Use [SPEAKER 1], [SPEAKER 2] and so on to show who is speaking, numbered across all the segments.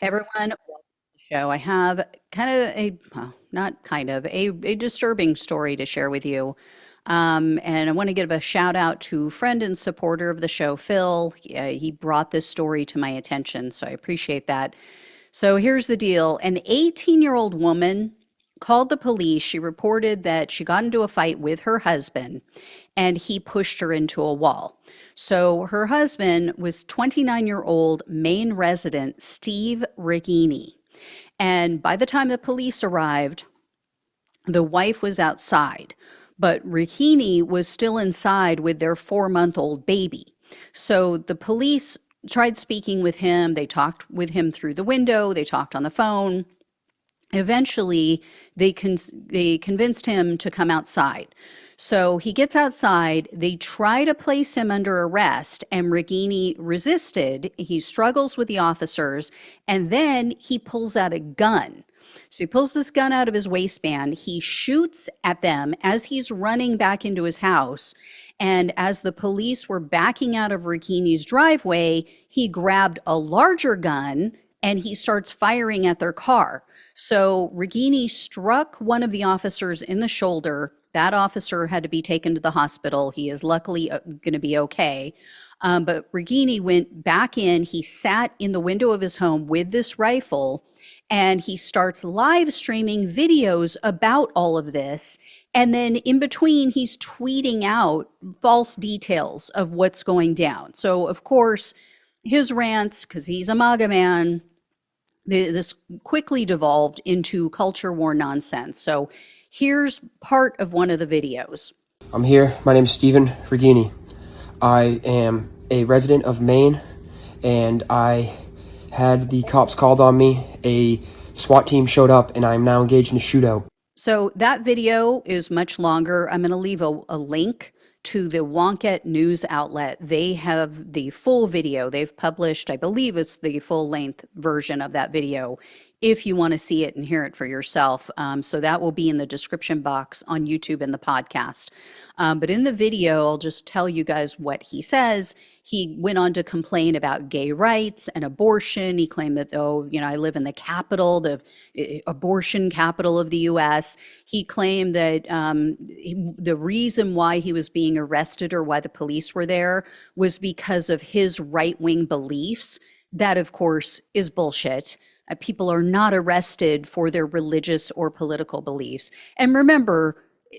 [SPEAKER 1] Everyone, welcome to the show. I have kind of a, well, not kind of, a disturbing story to share with you. And I want to give a shout out to friend and supporter of the show, Phil. He brought this story to my attention, so I appreciate that. So here's the deal. An 18-year-old woman called the police. She reported that she got into a fight with her husband and he pushed her into a wall. So her husband was 29-year-old Maine resident Steve Righini. And by the time the police arrived, the wife was outside, but Righini was still inside with their 4-month-old baby. So the police tried speaking with him. They talked with him through the window. They talked on the phone. Eventually, they convinced him to come outside. So he gets outside. They try to place him under arrest, and Righini resisted. He struggles with the officers, and then he pulls out a gun. So he pulls this gun out of his waistband. He shoots at them as he's running back into his house. And as the police were backing out of Righini's driveway, he grabbed a larger gun and he starts firing at their car. So Righini struck one of the officers in the shoulder. That officer had to be taken to the hospital. He is luckily going to be okay. But Righini went back in. He sat in the window of his home with this rifle, and he starts live streaming videos about all of this. And then in between, he's tweeting out false details of what's going down. So, of course, his rants, because he's a MAGA man, this quickly devolved into culture war nonsense. So here's part of one of the videos.
[SPEAKER 2] I'm here. My name is Stephen Righini. I am a resident of Maine, and I had the cops called on me. A SWAT team showed up, and I'm now engaged in a shootout.
[SPEAKER 1] So that video is much longer. I'm going to leave a link to the Wonkette news outlet. They have the full video. They've published, I believe it's the full length version of that video, if you want to see it and hear it for yourself. So that will be in the description box on YouTube and the podcast. But in the video, I'll just tell you guys what he says. He went on to complain about gay rights and abortion. He claimed that, oh, I live in the capital, the abortion capital of the U.S. He claimed that the reason why he was being arrested or why the police were there was because of his right-wing beliefs. That, of course, is bullshit. People are not arrested for their religious or political beliefs. And remember,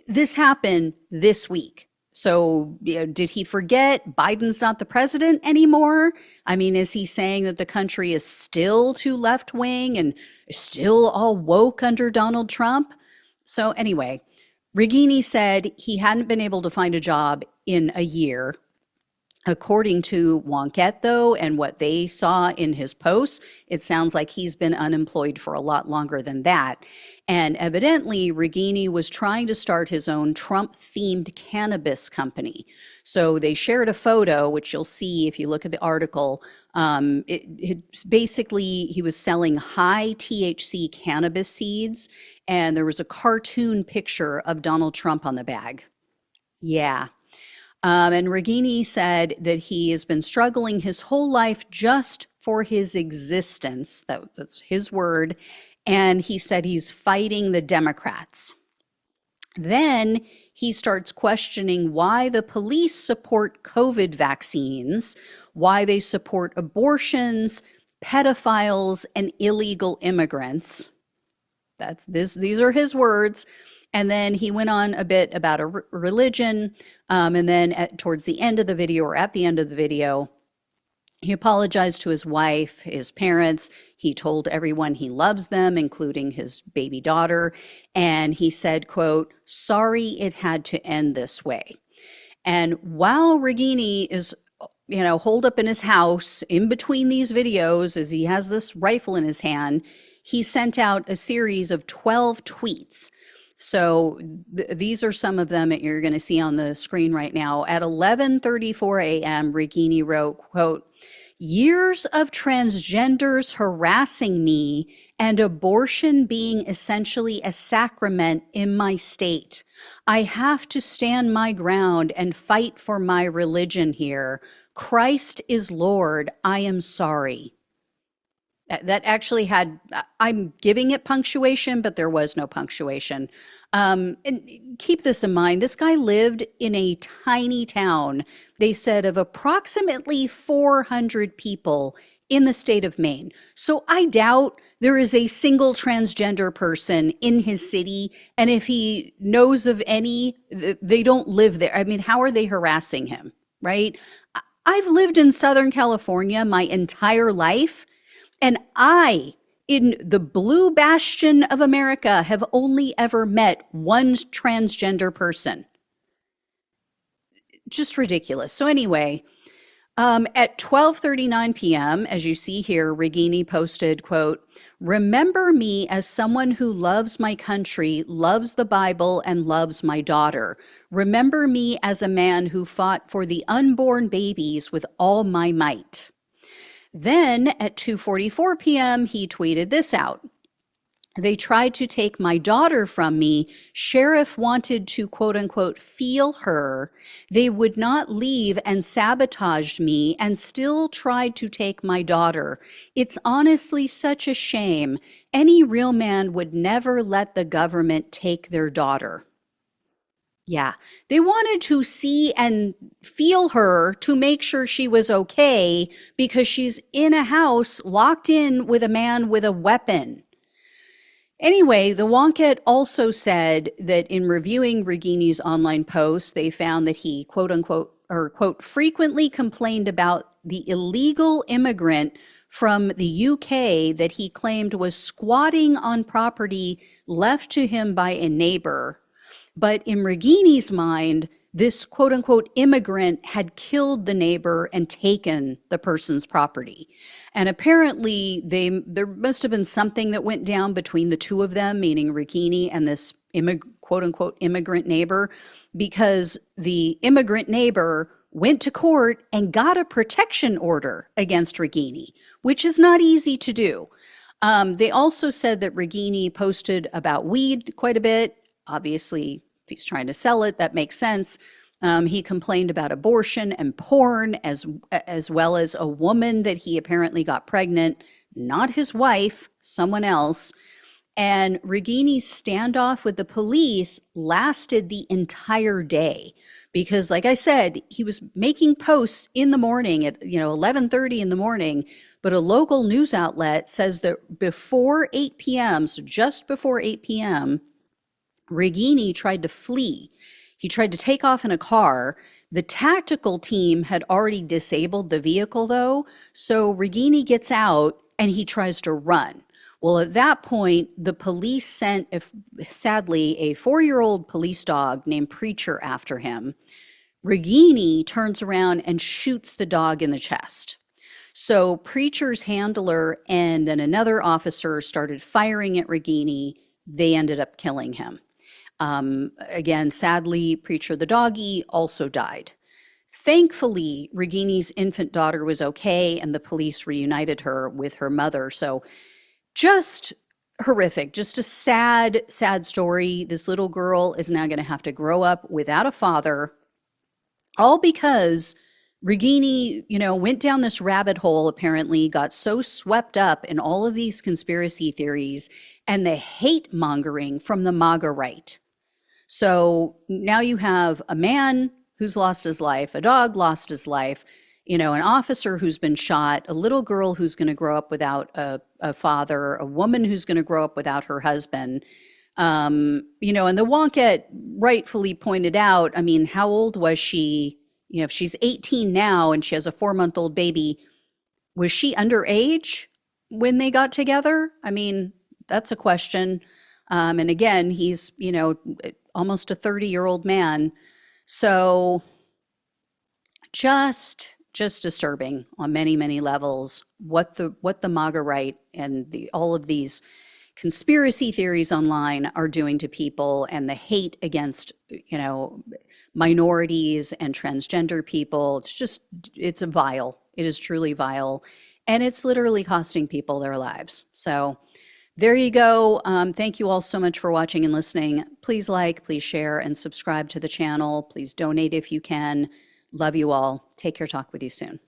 [SPEAKER 1] this happened this week. So, did he forget Biden's not the president anymore? I mean, is he saying that the country is still too left-wing and still all woke under Donald Trump? So anyway, Righini said he hadn't been able to find a job in a year. According to Wonkette, though, and what they saw in his posts, it sounds like he's been unemployed for a lot longer than that. And evidently, Righini was trying to start his own Trump-themed cannabis company. So they shared a photo, which you'll see if you look at the article. It's basically, he was selling high THC cannabis seeds, and there was a cartoon picture of Donald Trump on the bag. Yeah. And Righini said that he has been struggling his whole life just for his existence. That's his word. And he said he's fighting the Democrats. Then he starts questioning why the police support COVID vaccines, why they support abortions, pedophiles, and illegal immigrants. These are his words. And then he went on a bit about a religion. And then towards the end of the video, or at the end of the video, he apologized to his wife, his parents. He told everyone he loves them, including his baby daughter. And he said, quote, "Sorry it had to end this way." And while Righini is, holed up in his house in between these videos, as he has this rifle in his hand, he sent out a series of 12 tweets. So these are some of them that you're going to see on the screen right now. At 11:34 a.m., Righini wrote, quote, "Years of transgenders harassing me and abortion being essentially a sacrament in my state. I have to stand my ground and fight for my religion here. Christ is Lord. I am sorry." That actually had, I'm giving it punctuation, but there was no punctuation. And keep this in mind, this guy lived in a tiny town, they said, of approximately 400 people in the state of Maine. So I doubt there is a single transgender person in his city. And if he knows of any, they don't live there. I mean, how are they harassing him, right? I've lived in Southern California my entire life. And I, in the blue bastion of America, have only ever met one transgender person. Just ridiculous. So anyway, at 12:39 p.m., as you see here, Righini posted, quote, "Remember me as someone who loves my country, loves the Bible, and loves my daughter. Remember me as a man who fought for the unborn babies with all my might." Then at 2:44 p.m., he tweeted this out. "They tried to take my daughter from me. Sheriff wanted to, quote unquote, feel her. They would not leave and sabotaged me and still tried to take my daughter. It's honestly such a shame. Any real man would never let the government take their daughter." Yeah, they wanted to see and feel her to make sure she was okay because she's in a house locked in with a man with a weapon. Anyway, the Wonkette also said that in reviewing Righini's online posts, they found that he, quote unquote, or quote, frequently complained about the illegal immigrant from the UK that he claimed was squatting on property left to him by a neighbor. But in Righini's mind, this quote unquote immigrant had killed the neighbor and taken the person's property. And apparently there must have been something that went down between the two of them, meaning Righini and this quote unquote immigrant neighbor, because the immigrant neighbor went to court and got a protection order against Righini, which is not easy to do. They also said that Righini posted about weed quite a bit. Obviously, if he's trying to sell it, that makes sense. He complained about abortion and porn, as well as a woman that he apparently got pregnant, not his wife, someone else. And Righini's standoff with the police lasted the entire day because, like I said, he was making posts in the morning at 11:30 in the morning. But a local news outlet says that before 8 p.m., so just before 8 p.m., Righini tried to flee. He tried to take off in a car. The tactical team had already disabled the vehicle, though, so Righini gets out and he tries to run. Well, at that point, the police sent, sadly, a 4-year-old police dog named Preacher after him. Righini turns around and shoots the dog in the chest. So Preacher's handler and then another officer started firing at Righini. They ended up killing him. Again, sadly, Preacher the doggy also died. Thankfully, Righini's infant daughter was okay and the police reunited her with her mother. So just horrific, just a sad, sad story. This little girl is now going to have to grow up without a father, all because Righini, went down this rabbit hole, apparently, got so swept up in all of these conspiracy theories and the hate mongering from the MAGA right. So now you have a man who's lost his life, a dog lost his life, an officer who's been shot, a little girl who's going to grow up without a father, a woman who's going to grow up without her husband. And the Wonkette rightfully pointed out, I mean, how old was she? If she's 18 now and she has a 4-month-old baby, was she underage when they got together? I mean, that's a question. And again, he's, almost a 30-year-old man. So just disturbing on many, many levels what the MAGA right and all of these conspiracy theories online are doing to people, and the hate against, minorities and transgender people. It's vile. It is truly vile. And it's literally costing people their lives. So there you go. Thank you all so much for watching and listening. Please like, please share, and subscribe to the channel. Please donate if you can. Love you all. Take care. Talk with you soon.